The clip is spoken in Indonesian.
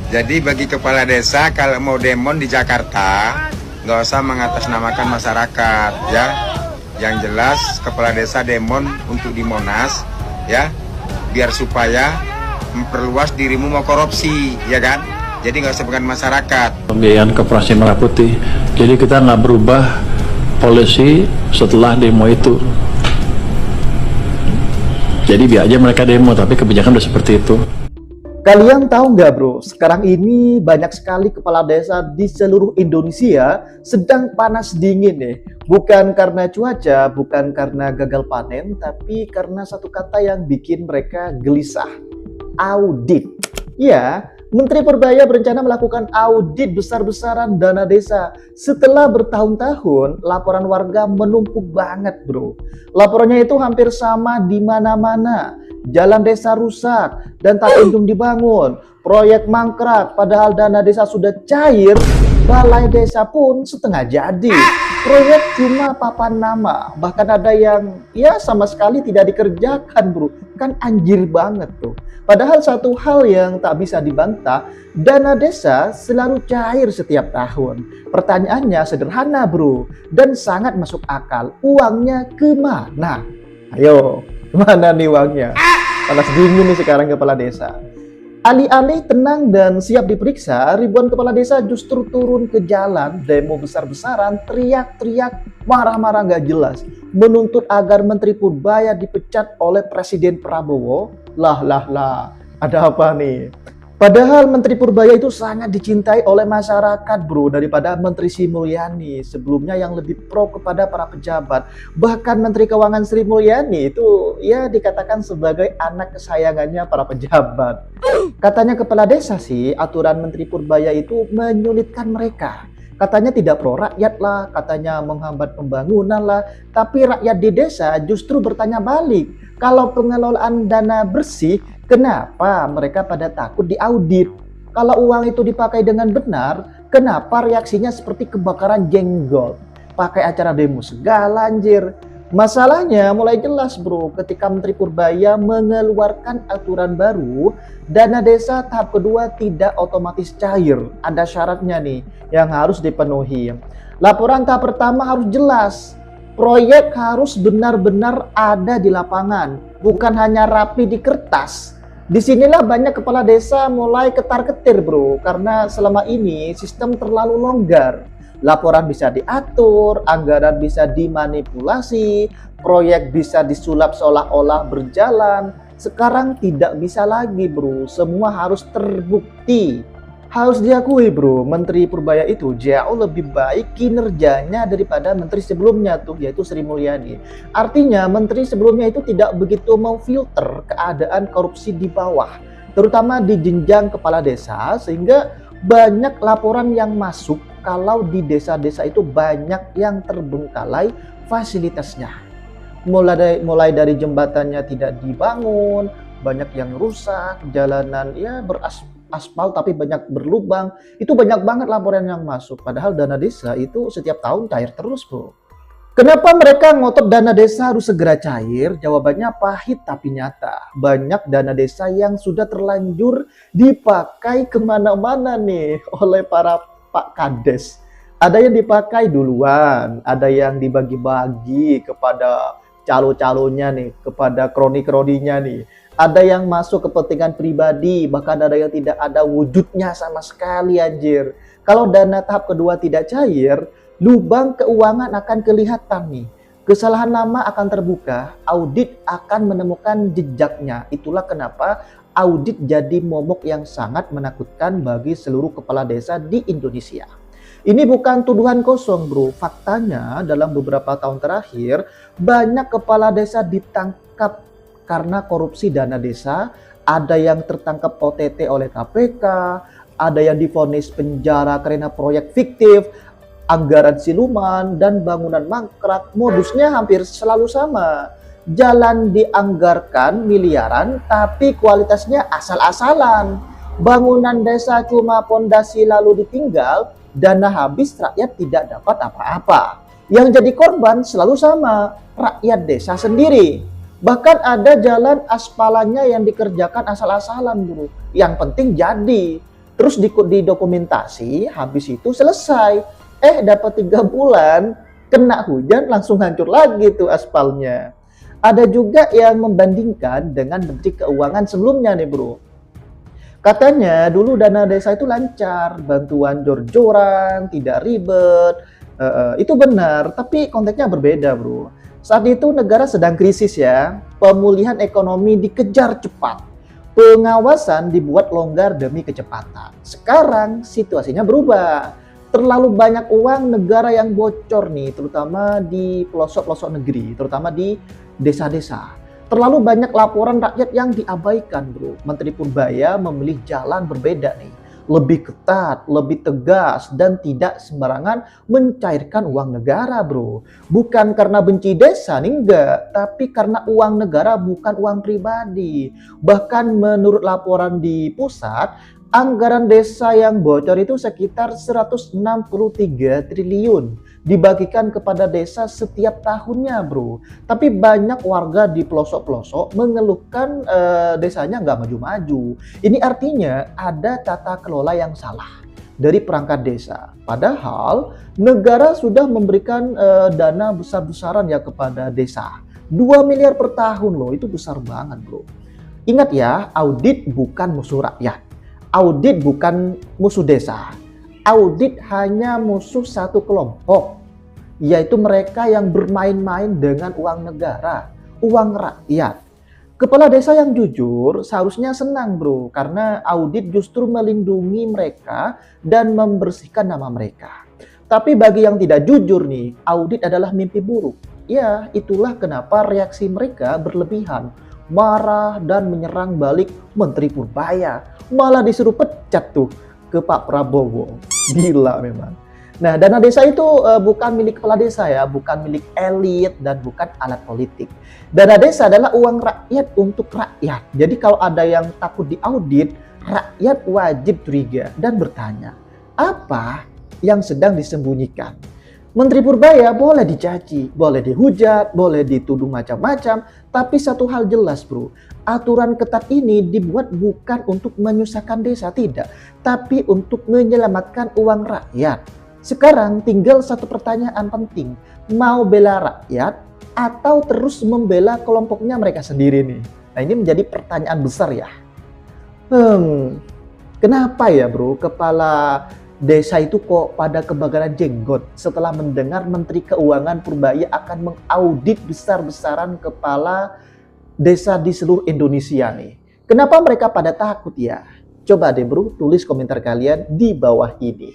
Jadi bagi kepala desa kalau mau demon di Jakarta nggak usah mengatasnamakan masyarakat ya. Yang jelas kepala desa demon untuk di Monas ya, biar supaya memperluas dirimu mau korupsi ya kan. Jadi nggak usah bukan masyarakat. Pembiayaan Koperasi Merah Putih. Jadi kita nggak berubah polisi setelah demo itu. Jadi biar aja mereka demo, tapi kebijakan udah seperti itu. Kalian tahu nggak bro, sekarang ini banyak sekali kepala desa di seluruh Indonesia sedang panas dingin nih. Bukan karena cuaca, bukan karena gagal panen, tapi karena satu kata yang bikin mereka gelisah. Audit. Ya, Menteri Purbaya berencana melakukan audit besar-besaran dana desa. Setelah bertahun-tahun, laporan warga menumpuk banget bro. Laporannya itu hampir sama di mana-mana. Jalan desa rusak dan tak kunjung dibangun. Proyek mangkrak padahal dana desa sudah cair. Balai desa pun setengah jadi. Proyek cuma papan nama. Bahkan ada yang ya sama sekali tidak dikerjakan bro. Kan anjir banget tuh. Padahal satu hal yang tak bisa dibantah, dana desa selalu cair setiap tahun. Pertanyaannya sederhana bro, dan sangat masuk akal. Uangnya kemana? Ayo, kemana nih uangnya? Panas dingin nih sekarang kepala desa. Alih-alih tenang dan siap diperiksa, ribuan kepala desa justru turun ke jalan, demo besar-besaran, teriak-teriak, marah-marah gak jelas, menuntut agar Menteri Purbaya dipecat oleh Presiden Prabowo. Lah, ada apa nih? Padahal Menteri Purbaya itu sangat dicintai oleh masyarakat bro, daripada Menteri Sri Mulyani sebelumnya yang lebih pro kepada para pejabat. Bahkan Menteri Keuangan Sri Mulyani itu ya dikatakan sebagai anak kesayangannya para pejabat. Katanya kepala desa sih, aturan Menteri Purbaya itu menyulitkan mereka. Katanya tidak pro rakyat lah, katanya menghambat pembangunan lah. Tapi rakyat di desa justru bertanya balik, kalau pengelolaan dana bersih, kenapa mereka pada takut diaudit? Kalau uang itu dipakai dengan benar, kenapa reaksinya seperti kebakaran jenggot? Pakai acara demo segala anjir. Masalahnya mulai jelas bro, ketika Menteri Purbaya mengeluarkan aturan baru, dana desa tahap kedua tidak otomatis cair. Ada syaratnya nih yang harus dipenuhi. Laporan tahap pertama harus jelas. Proyek harus benar-benar ada di lapangan, bukan hanya rapi di kertas. Disinilah banyak kepala desa mulai ketar-ketir bro, karena selama ini sistem terlalu longgar. Laporan bisa diatur, anggaran bisa dimanipulasi, proyek bisa disulap seolah-olah berjalan. Sekarang tidak bisa lagi bro, semua harus terbukti. Harus diakui bro, Menteri Purbaya itu jauh lebih baik kinerjanya daripada menteri sebelumnya tuh, yaitu Sri Mulyani. Artinya menteri sebelumnya itu tidak begitu memfilter keadaan korupsi di bawah, terutama di jenjang kepala desa, sehingga banyak laporan yang masuk kalau di desa-desa itu banyak yang terbengkalai fasilitasnya. Mulai dari jembatannya tidak dibangun, banyak yang rusak, jalanan ya beraspal tapi banyak berlubang. Itu banyak banget laporan yang masuk. Padahal dana desa itu setiap tahun cair terus bro. Kenapa mereka ngotot dana desa harus segera cair? Jawabannya pahit tapi nyata. Banyak dana desa yang sudah terlanjur dipakai kemana-mana nih oleh para Pak Kades. Ada yang dipakai duluan, ada yang dibagi-bagi kepada calo-calonya nih, kepada kroni-kroninya nih. Ada yang masuk kepentingan pribadi, bahkan ada yang tidak ada wujudnya sama sekali anjir. Kalau dana tahap kedua tidak cair, lubang keuangan akan kelihatan nih. Kesalahan lama akan terbuka, audit akan menemukan jejaknya. Itulah kenapa audit jadi momok yang sangat menakutkan bagi seluruh kepala desa di Indonesia. Ini bukan tuduhan kosong bro, faktanya dalam beberapa tahun terakhir banyak kepala desa ditangkap karena korupsi dana desa. Ada yang tertangkap OTT oleh KPK, ada yang divonis penjara karena proyek fiktif, anggaran siluman, dan bangunan mangkrak. Modusnya hampir selalu sama. Jalan dianggarkan miliaran tapi kualitasnya asal-asalan. Bangunan desa cuma pondasi lalu ditinggal, dana habis, rakyat tidak dapat apa-apa. Yang jadi korban selalu sama, rakyat desa sendiri. Bahkan ada jalan aspalannya yang dikerjakan asal-asalan bro. Yang penting jadi. terus didokumentasi, habis itu selesai. Dapat 3 bulan, kena hujan langsung hancur lagi tuh aspalnya. Ada juga yang membandingkan dengan Menteri Keuangan sebelumnya nih bro. Katanya dulu dana desa itu lancar, bantuan jor-joran, tidak ribet. Itu benar, tapi konteksnya berbeda bro. Saat itu negara sedang krisis ya, pemulihan ekonomi dikejar cepat. Pengawasan dibuat longgar demi kecepatan. Sekarang situasinya berubah. Terlalu banyak uang negara yang bocor nih, terutama di pelosok-pelosok negeri, terutama di desa-desa. Terlalu banyak laporan rakyat yang diabaikan bro. Menteri Purbaya memilih jalan berbeda nih. Lebih ketat, lebih tegas, dan tidak sembarangan mencairkan uang negara bro. Bukan karena benci desa nih enggak, tapi karena uang negara bukan uang pribadi. Bahkan menurut laporan di pusat, anggaran desa yang bocor itu sekitar 163 triliun dibagikan kepada desa setiap tahunnya bro. Tapi banyak warga di pelosok-pelosok mengeluhkan desanya nggak maju-maju. Ini artinya ada tata kelola yang salah dari perangkat desa. Padahal negara sudah memberikan dana besar-besaran ya kepada desa. 2 miliar per tahun loh, itu besar banget bro. Ingat ya, audit bukan musuh rakyat. Audit bukan musuh desa. Audit hanya musuh satu kelompok, yaitu mereka yang bermain-main dengan uang negara, uang rakyat. Kepala desa yang jujur seharusnya senang bro, karena audit justru melindungi mereka dan membersihkan nama mereka. Tapi bagi yang tidak jujur nih, audit adalah mimpi buruk. Ya, itulah kenapa reaksi mereka berlebihan, marah dan menyerang balik Menteri Purbaya. Malah disuruh pecat tuh ke Pak Prabowo. Gila memang. Nah, dana desa itu bukan milik kepala desa ya, bukan milik elit dan bukan alat politik. Dana desa adalah uang rakyat untuk rakyat. Jadi kalau ada yang takut diaudit, rakyat wajib curiga dan bertanya, apa yang sedang disembunyikan? Menteri Purbaya boleh dicaci, boleh dihujat, boleh dituduh macam-macam, tapi satu hal jelas bro, aturan ketat ini dibuat bukan untuk menyusahkan desa, tidak, tapi untuk menyelamatkan uang rakyat. Sekarang tinggal satu pertanyaan penting, mau bela rakyat atau terus membela kelompoknya mereka sendiri nih? Nah ini menjadi pertanyaan besar ya. Kenapa ya bro, kepala desa itu kok pada kebakaran jenggot setelah mendengar Menteri Keuangan Purbaya akan mengaudit besar-besaran kepala desa di seluruh Indonesia nih? Kenapa mereka pada takut ya? Coba deh bro, tulis komentar kalian di bawah ini.